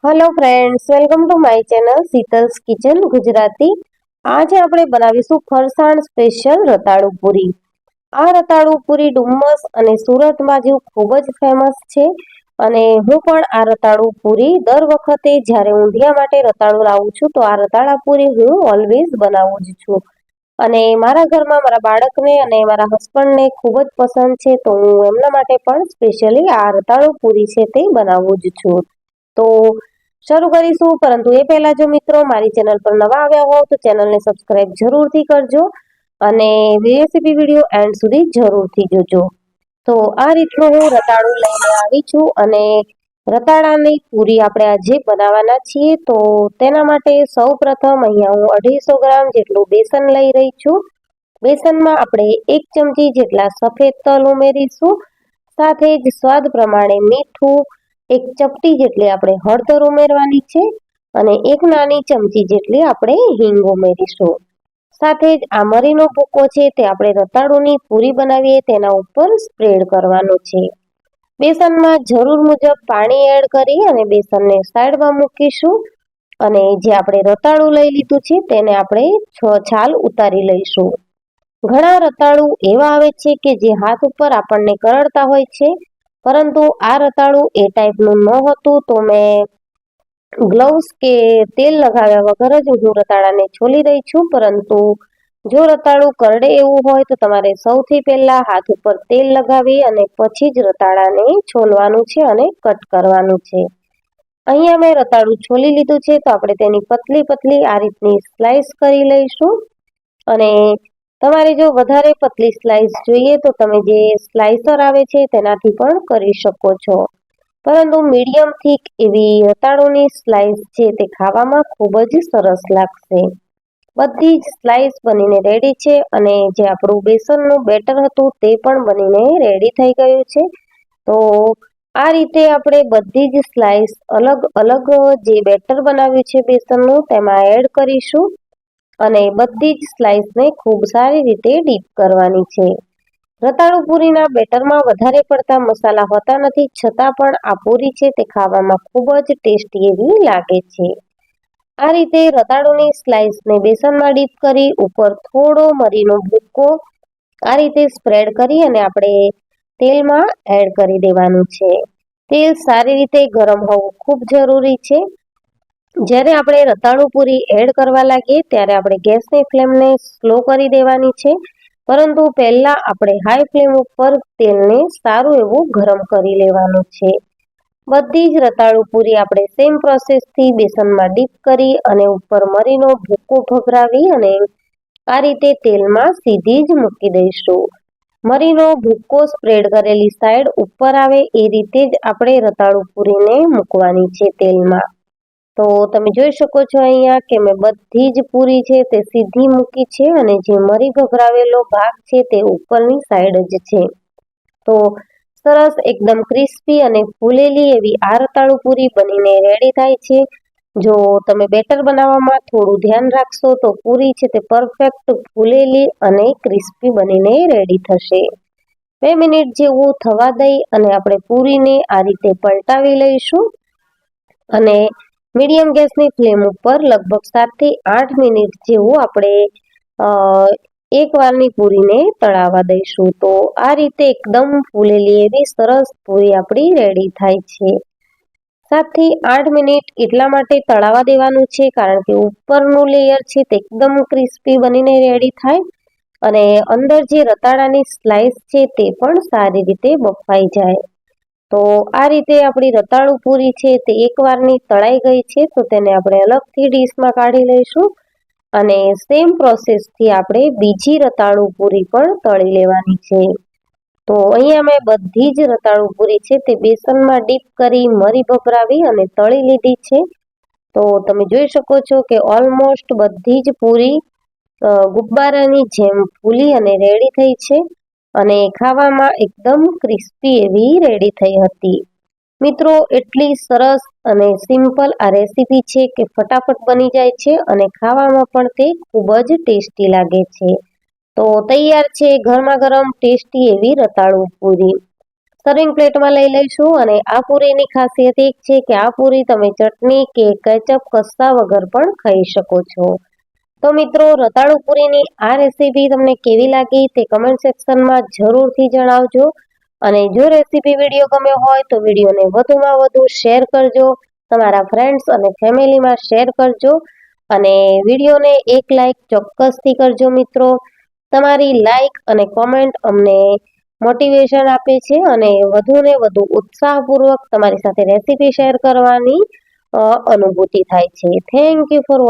Hello friends, welcome to my channel Sheetal's kitchen Gujarati. આજે આપણે બનાવીશું ફરસાણ સ્પેશિયલ રતાળુ પૂરી। આ રતાળુ પૂરી ડુમ્મસ અને સુરત બાજુ ખૂબ જ ફેમસ છે અને હું પણ આ રતાળુ પૂરી દર વખતે જ્યારે ઊંધિયા માટે રતાળુ લાવું છું તો આ રતાળા પૂરી હું ઓલવેઝ બનાવું જ છું અને મારા ઘરમાં મારા બાળકને અને મારા હસબન્ડને ખૂબ જ પસંદ છે, તો હું એમના માટે પણ સ્પેશિયલી આ રતાળુ પૂરી છે તે બનાવું જ છું। તો શરૂ કરીશું, પરંતુ એ પહેલા જો મિત્રો મારી ચેનલ પર નવા આવ્યા હો તો ચેનલને સબસ્ક્રાઇબ જરૂરથી કરજો અને રેસીપી વિડીયો એન્ડ સુધી જરૂરથી જોજો। તો આ રીતનું હું રતાળું લઈને આવી છું અને રતાળાની પૂરી આપણે આજે બનાવવાના છીએ। તો તેના માટે સૌ પ્રથમ અહીંયા હું 250 ગ્રામ જેટલું બેસન લઈ રહી છું। બેસનમાં આપણે 1 ચમચી જેટલા સફેદ તલ ઉમેરીશું, સાથે જ સ્વાદ પ્રમાણે મીઠું, 1 ચપટી જેટલી આપણે હળદર ઉમેરવાની છે અને 1 નાની ચમચી જેટલી આપણે હિંગ ઉમેરીશું। સાથે જ આ મરીનો ભૂકો છે તે આપણે રતાળુની પૂરી બનાવીએ તેના ઉપર સ્પ્રેડ કરવાનો છે। બેસનમાં જરૂર મુજબ પાણી એડ કરી અને બેસનને સાઈડમાં મૂકીશું અને જે આપણે રતાળું લઈ લીધું છે તેને આપણે છાલ ઉતારી લઈશું। ઘણા રતાળુ એવા આવે છે કે જે હાથ ઉપર આપણને કરડતા હોય છે, પરંતુ આ રતાળું એ ટાઈપનું ન હતું, તો મેં ગ્લવ્સ કે તેલ લગાવ્યા વગર જ હું રતાળાને છોલી રહી છું। પરંતુ જો રતાળું કરડે એવું હોય તો તમારે સૌથી પહેલા હાથ ઉપર તેલ લગાવી અને પછી જ રતાળાને છોલવાનું છે અને કટ કરવાનું છે। અહીંયા મેં રતાળું છોલી લીધું છે, તો આપણે તેની પતલી પતલી આ રીતની સ્લાઇસ કરી લઈશું અને તમારે જો વધારે પતલી સ્લાઇસ જોઈએ તો તમે જે સ્લાઇસર આવે છે તેનાથી પણ કરી શકો છો, પરંતુ મીડિયમ થીક એવી રતાળુની સ્લાઇસ છે તે ખાવામાં ખૂબ જ સરસ લાગશે। બધી જ સ્લાઇસ બનીને રેડી છે અને જે આપણું બેસનનું બેટર હતું તે પણ બનીને રેડી થઈ ગયું છે। તો આ રીતે આપણે બધી જ સ્લાઇસ અલગ અલગ જે બેટર બનાવ્યું છે બેસનનું તેમાં એડ કરીશું અને બધી જ સ્લાઇસને ખૂબ સારી રીતે ડીપ કરવાની છે। રતાળુ પૂરીના બેટરમાં વધારે પડતા મસાલા હોતા નથી, છતાં પણ આ પૂરી છે તે ખાવામાં ખૂબ જ ટેસ્ટી એવી લાગે છે। આ રીતે રતાળુની સ્લાઇસને બેસનમાં ડીપ કરી ઉપર થોડો મરીનો ભૂકો આ રીતે સ્પ્રેડ કરી અને આપણે તેલમાં એડ કરી દેવાનું છે। તેલ સારી રીતે ગરમ હોવું ખૂબ જરૂરી છે। જ્યારે આપણે રતાળુ પૂરી એડ કરવા લાગીએ ત્યારે આપણે ગેસની ફ્લેમને સ્લો કરી દેવાની છે, પરંતુ પહેલા આપણે હાઈ ફ્લેમ ઉપર તેલને સારું એવું ગરમ કરી લેવાનું છે। બધી જ રતાળુ પૂરી આપણે સેમ પ્રોસેસથી બેસનમાં ડીપ કરી અને ઉપર મરીનો ભૂકો ભભરાવી અને આ રીતે તેલમાં સીધી જ મૂકી દઈશું। મરીનો ભૂકો સ્પ્રેડ કરેલી સાઈડ ઉપર આવે એ રીતે જ આપણે રતાળુ પૂરીને મૂકવાની છે તેલમાં। તો તમે જોઈ શકો છો અહીંયા કે મેં બધી જ પૂરી છે તે સીધી મૂકી છે અને જે મરી ભભરાવેલો ભાગ છે તે ઉપરની સાઈડ જ છે। તો સરસ એકદમ ક્રિસ્પી અને ફૂલેલી એવી આ રતાળુ પૂરી બનીને રેડી થાય છે। જો તમે બેટર બનાવવામાં થોડું ધ્યાન રાખશો તો પૂરી છે તે પરફેક્ટ ફૂલેલી અને ક્રિસ્પી બનીને રેડી થશે। 2 મિનિટ જેવું થવા દઈ અને આપણે પૂરીને આ રીતે પલટાવી લઈશું અને મીડિયમ ગેસની ફ્લેમ ઉપર લગભગ 7 થી 8 મિનિટ જેવું આપણે એક વારની પૂરીને તળાવવા દઈશું। તો આ રીતે એકદમ ફૂલેલી એવી સરસ પૂરી આપણી રેડી થાય છે। 7 થી 8 મિનિટ એટલા માટે તળાવવા દેવાનું છે કારણ કે ઉપરનું લેયર છે તે એકદમ ક્રિસ્પી બનીને રેડી થાય અને અંદર જે રતાળાની સ્લાઇસ છે તે પણ સારી રીતે બફાઈ જાય। તો આ રીતે આપણી રતાળુ પૂરી છે તે એકવારની તળાઈ ગઈ છે, તો તેને આપણે અલગથી ડીશમાં કાઢી લઈશું અને સેમ પ્રોસેસથી આપણે બીજી રતાળુ પૂરી પણ તળી લેવાની છે। તો અહીંયા મેં બધી જ રતાળુ પૂરી છે તે બેસનમાં ડીપ કરી મરી ભભરાવી અને તળી લીધી છે। તો તમે જોઈ શકો છો કે ઓલમોસ્ટ બધી જ પૂરી ગુબ્બારાની જેમ ફૂલી અને રેડી થઈ છે અને ખાવામાં એકદમ ક્રિસ્પી એવી રેડી થઈ હતી। મિત્રો, એટલી સરસ અને સિમ્પલ આ રેસીપી છે કે ફટાફટ બની જાય છે અને ખાવામાં પણ તે ખૂબ જ ટેસ્ટી લાગે છે। તો તૈયાર છે ગરમા ગરમ ટેસ્ટી એવી રતાળુ પૂરી। સર્વિંગ પ્લેટમાં લઈ લઈશું અને આ પૂરીની ખાસિયત એક છે કે આ પૂરી તમે ચટણી કે કેચઅપ કશા વગર પણ ખાઈ શકો છો. તો મિત્રો, રતાળુ પૂરીની આ રેસીપી તમને કેવી લાગી તે કમેન્ટ સેક્શનમાં જરૂરથી જણાવજો. અને જો રેસીપી વિડીયો ગમ્યો હોય તો વિડીયોને વધુમાં વધુ શેર કરજો, તમારા ફ્રેન્ડ્સ અને ફેમિલીમાં શેર કરજો અને વિડીયોને એક લાઈક ચોક્કસથી કરજો મિત્રો. તમારી લાઈક અને કોમેન્ટ અમને મોટિવેશન આપે છે અને વધુને વધુ ઉત્સાહપૂર્વક તમારી સાથે રેસીપી શેર કરવાની અનુભૂતિ થાય છે. Thank you for watching.